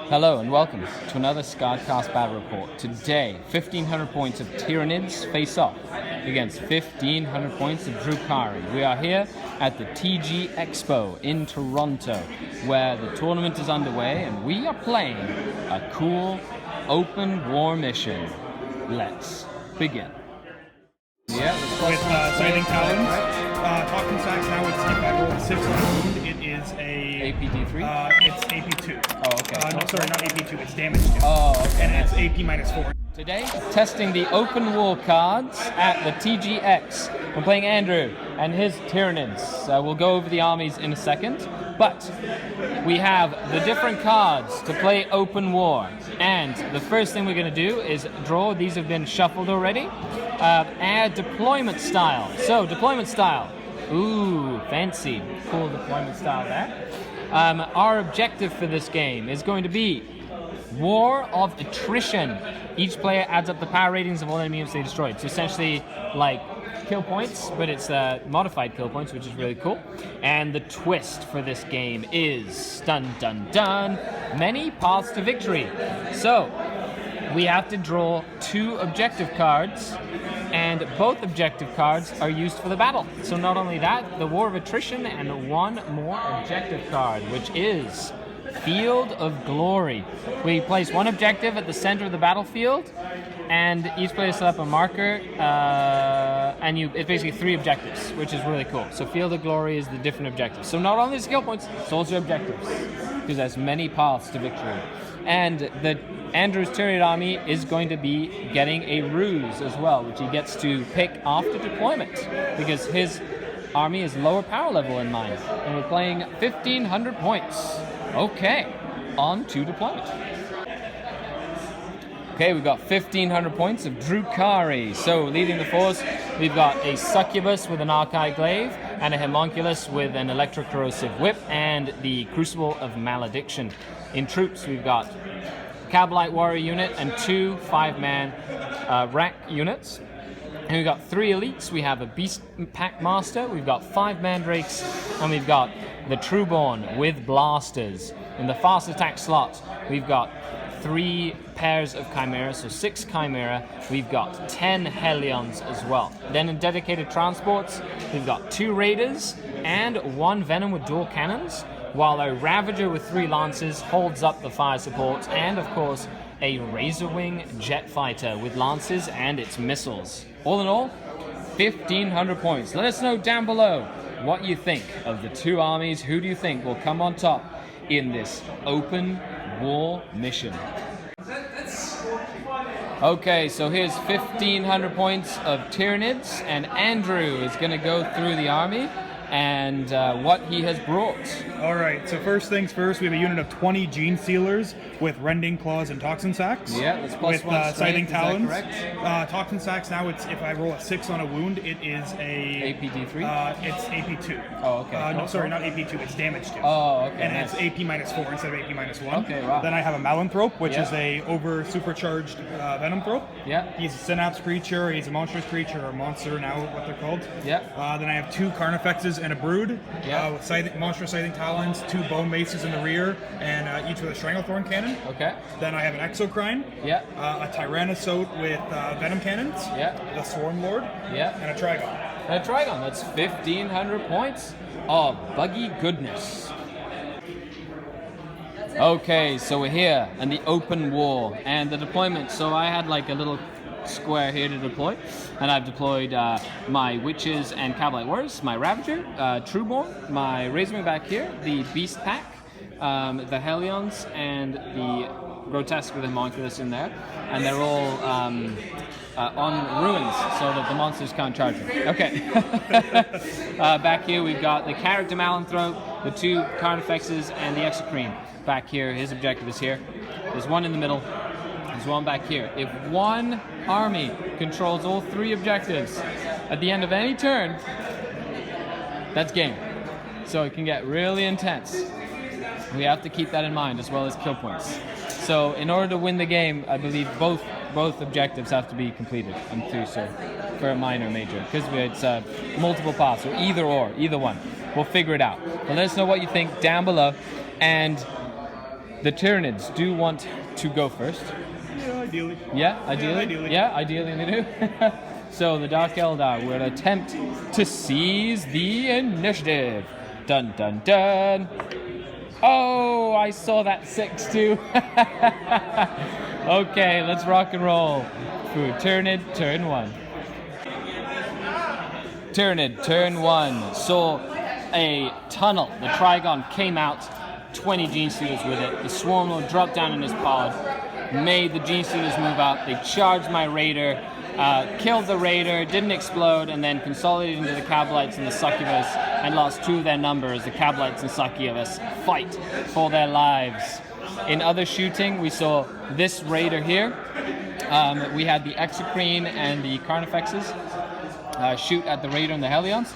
Hello and welcome to another SkaredCast battle report. Today, 1,500 points of Tyranids face off against 1,500 points of Drukhari. We are here at the TG Expo in Toronto, where the tournament is underway and we are playing a cool open war mission. Let's begin. Yeah, with Sighting Talons. Talking Sacks now it's if I roll 6 on a wound, it is a... APD3? It's AP2. Oh, okay. No, sorry, not AP2, it's damage 2. Oh, okay. And it's AP -4. Today, testing the open war cards at the TGX. We're playing Andrew and his Tyranids. We'll go over the armies in a second, but we have the different cards to play open war. And the first thing we're going to do is draw. These have been shuffled already. Add deployment style. So, deployment style. Ooh, fancy. Cool deployment style there. Our objective for this game is going to be War of Attrition. Each player adds up the power ratings of all enemies they destroyed. So essentially, like kill points, but it's modified kill points, which is really cool. And the twist for this game is dun dun dun, many paths to victory. So we have to draw 2 objective cards, and both objective cards are used for the battle. So not only that, the War of Attrition and 1 more objective card, which is Field of Glory. We place 1 objective at the center of the battlefield, and each player set up a marker, and it's basically 3 objectives, which is really cool. So Field of Glory is the different objectives. So not only skill points, it's also objectives, because there's many paths to victory. And the Andrew's Tyranid army is going to be getting a ruse as well, which he gets to pick after deployment, because his army is lower power level in mine. And we're playing 1,500 points. Okay, on to deployment. Okay, we've got 1,500 points of Drukhari. So, leading the force, we've got a Succubus with an Archive Glaive, and a Homunculus with an Electrocorrosive Whip, and the Crucible of Malediction. In troops, we've got Cabalite Warrior unit and 2 5-man rack units. And we've got 3 elites. We have a Beast Pack Master, we've got 5 Mandrakes, and we've got the Trueborn with blasters. In the fast attack slot, we've got 3 pairs of Chimera, so 6 Chimera. We've got 10 Hellions as well. Then in dedicated transports, we've got 2 Raiders and 1 Venom with dual cannons, while a Ravager with 3 Lances holds up the fire support, and of course, a Razorwing jet fighter with lances and its missiles. All in all, 1,500 points. Let us know down below what you think of the 2 armies. Who do you think will come on top in this open war mission? Okay, so here's 1,500 points of Tyranids, and Andrew is going to go through the army and what he has brought. Alright, so first things first, we have a unit of 20 Gene Sealers with Rending Claws and Toxin Sacks. Yeah, that's plus with 1 Sighting strength, Talons. Toxin Sacks now, it's if I roll a 6 on a wound, it is a... APD3? It's AP2. Oh, okay. No, sorry, not AP2, it's damage 2. Oh, okay. And nice. it's AP -4 instead of AP -1. Okay, wow. Then I have a Malanthrope, which is a over supercharged Venom Thrope. Yeah. He's a Synapse creature, he's a monstrous creature, or a monster now, what they're called. Yeah. Then I have 2 Carnifexes and a Brood. Yeah. With monstrous Sighting Talons, 2 Bone Maces in the rear, and each with a Stranglethorn cannon. Okay. Then I have an Exocrine. Yeah. A Tyrannosaur with Venom cannons. Yeah. The Swarm Lord. Yeah. And a Trigon. And a Trigon. That's 1,500 points of buggy goodness. Okay, so we're here in the open war and the deployment. So I had like a little square here to deploy, and I've deployed my Witches and Cabalite Warriors, my Ravager, Trueborn, my Razorwing back here, the Beast Pack, the Hellions, and the Grotesque with the Homunculus in there, and they're all on ruins so that the monsters can't charge them. Okay. Back here we've got the Character Malanthrope, the 2 Carnifexes, and the Exocrine. Back here, his objective is here. There's 1 in the middle. There's 1 back here. If 1 army controls all 3 objectives at the end of any turn, that's game. So it can get really intense. We have to keep that in mind, as well as kill points. So in order to win the game, I believe both objectives have to be completed. I'm pretty sure, for a minor or major, because it's multiple paths, so either one. We'll figure it out. But let us know what you think down below, and the Tyranids do want to go first. Yeah, ideally. Yeah, ideally. Yeah, ideally they do. So the Dark Eldar will attempt to seize the initiative. Dun dun dun. Oh, I saw that 6 too. Okay, let's rock and roll. For Tyranid, turn 1. Tyranid, turn 1. Saw a tunnel. The Trigon came out. 20 Gene Stealers with it. The Swarm Lord dropped down in his pod. Made the Gene Stealers move up. They charged my Raider. Killed the Raider, didn't explode, and then consolidated into the Cabalites and the Succubus and lost 2 of their numbers. The Cabalites and Succubus fight for their lives. In other shooting, we saw this Raider here. We had the Exocrine and the Carnifexes shoot at the Raider and the Hellions,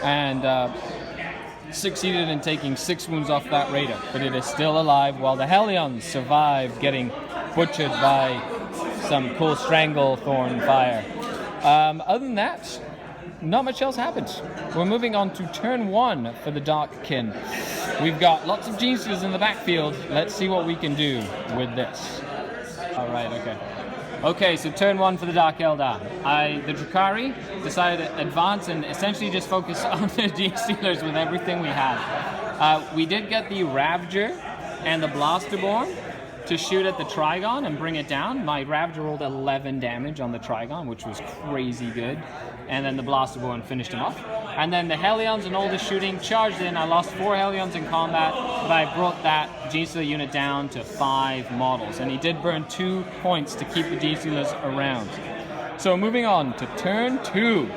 and succeeded in taking 6 wounds off that Raider, but it is still alive while the Hellions survived getting butchered by some cool Stranglethorn fire. Other than that, not much else happened. We're moving on to turn 1 for the Darkkin. We've got lots of Gene Stealers in the backfield. Let's see what we can do with this. Alright, okay. Okay, so turn 1 for the Dark Eldar. The Drukhari decided to advance and essentially just focus on the Gene Stealers with everything we had. We did get the Ravager and the Blasterborn to shoot at the Trigon and bring it down. My Ravager rolled 11 damage on the Trigon, which was crazy good. And then the Blasterborn finished him off. And then the Hellions and all the shooting charged in. I lost 4 Hellions in combat, but I brought that Gene Stealer unit down to 5 models. And he did burn 2 points to keep the Gene Stealers around. So moving on to turn 2.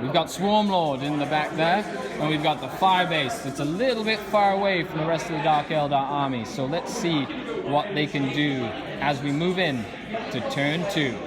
We've got Swarm Lord in the back there, and we've got the Fire Base. It's a little bit far away from the rest of the Dark Eldar army, so let's see what they can do as we move in to turn 2.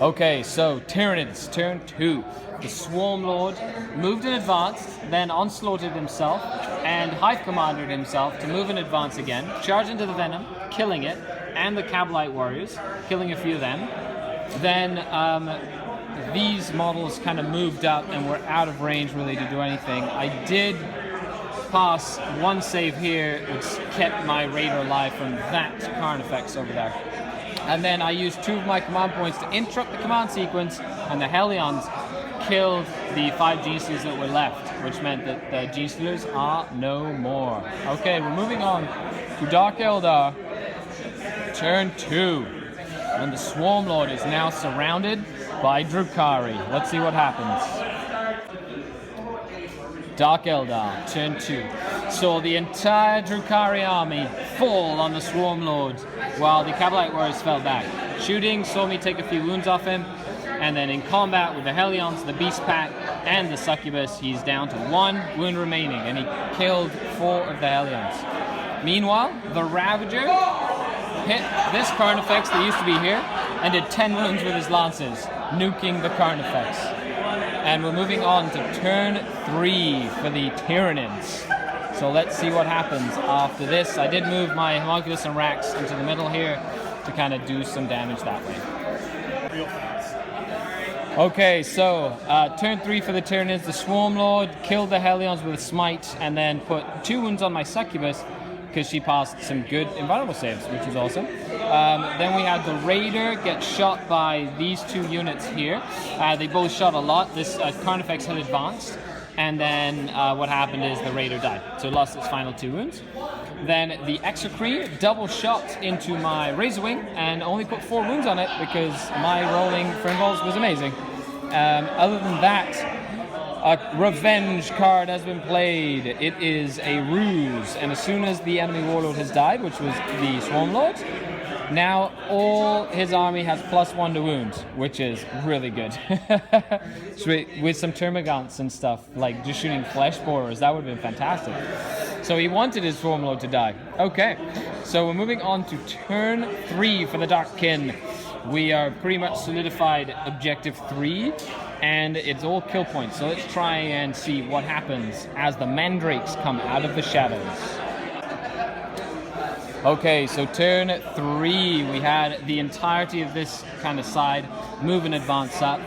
Okay, so Tyranids, turn 2. The Swarm Lord moved in advance, then onslaughted himself, and Hive commanded himself to move in advance again, charge into the Venom, killing it, and the Cabalite Warriors, killing a few of them. Then these models kind of moved up and were out of range really to do anything. I did pass 1 save here, which kept my Raider alive from that Carnifex over there. And then I used 2 of my command points to interrupt the command sequence, and the Hellions killed the 5 Gene Stealers that were left, which meant that the Gene Stealers are no more. Okay, we're moving on to Dark Eldar, turn 2. And the Swarm Lord is now surrounded by Drukhari. Let's see what happens. Dark Eldar, turn 2. Saw the entire Drukhari army fall on the Swarm Lord while the Cabalite Warriors fell back. Shooting saw me take a few wounds off him, and then in combat with the Hellions, the Beast Pack, and the Succubus, he's down to 1 wound remaining, and he killed 4 of the Hellions. Meanwhile, the Ravager hit this Carnifex that used to be here and did 10 wounds with his lances, nuking the Carnifex. And we're moving on to turn 3 for the Tyranids. So let's see what happens after this. I did move my Homunculus and Rax into the middle here to kind of do some damage that way. Okay, so turn 3 for the Tyranids. The Swarm Lord killed the Hellions with a Smite and then put 2 wounds on my Succubus because she passed some good invulnerable saves, which was awesome. Then we had the Raider get shot by these 2 units here. They both shot a lot. This Carnifex had advanced, and then what happened is the Raider died, so it lost its final 2 wounds. Then the Exocrine double shot into my Razorwing and only put 4 wounds on it because my rolling for involves was amazing. Other than that, a revenge card has been played. It is a ruse, and as soon as the enemy warlord has died, which was the Swarm Lord, now all his army has +1 to wounds, which is really good. So with some Termagants and stuff, like just shooting flesh borers, that would have been fantastic. So he wanted his Swarm Lord to die. Okay, so we're moving on to turn 3 for the Darkkin. We are pretty much solidified objective 3, and it's all kill points. So let's try and see what happens as the Mandrakes come out of the shadows. Okay, so turn 3, we had the entirety of this kind of side move and advance up.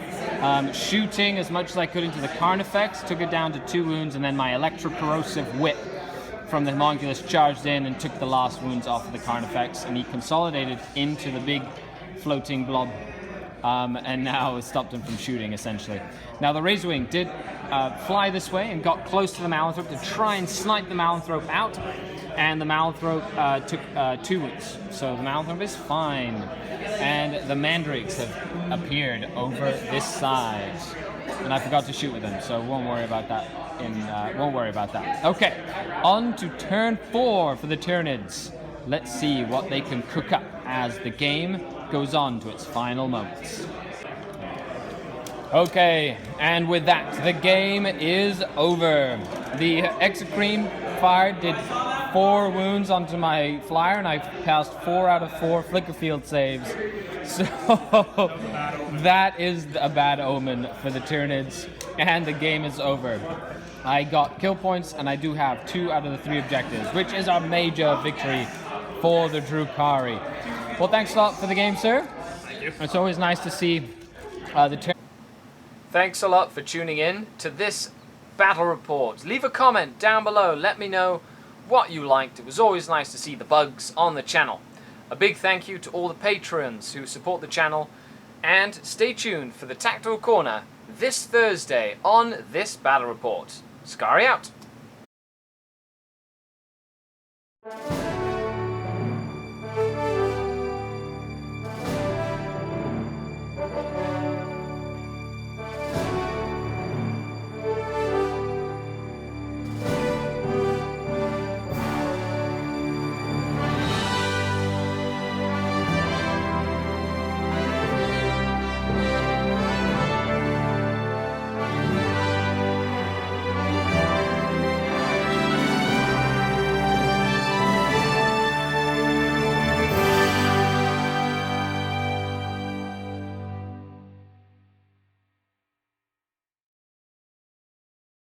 Shooting as much as I could into the Carnifex, took it down to 2 wounds, and then my Electro-Corrosive Whip from the homunculus charged in and took the last wounds off of the Carnifex, and he consolidated into the big floating blob, and now it's stopped him from shooting, essentially. Now the Razorwing did fly this way and got close to the Malanthrope to try and snipe the Malanthrope out, and the Malanthrope took 2 wounds. So the Malanthrope is fine. And the Mandrakes have appeared over this side. And I forgot to shoot with them, so won't worry about that. Won't worry about that. Okay, on to turn 4 for the Tyranids. Let's see what they can cook up as the game goes on to its final moments. Okay, and with that, the game is over. The Exocream fire did 4 wounds onto my flyer, and I passed 4 out of 4 flicker field saves. So that is a bad omen for the Tyranids, and the game is over. I got kill points, and I do have 2 out of the 3 objectives, which is a major victory for the Drukhari. Well, thanks a lot for the game, sir. Thank you. It's always nice to see the Tyranids. Thanks a lot for tuning in to this battle report. Leave a comment down below. Let me know what you liked. It was always nice to see the bugs on the channel. A big thank you to all the patrons who support the channel, and stay tuned for the Tactical Corner this Thursday on this battle report. Skari out.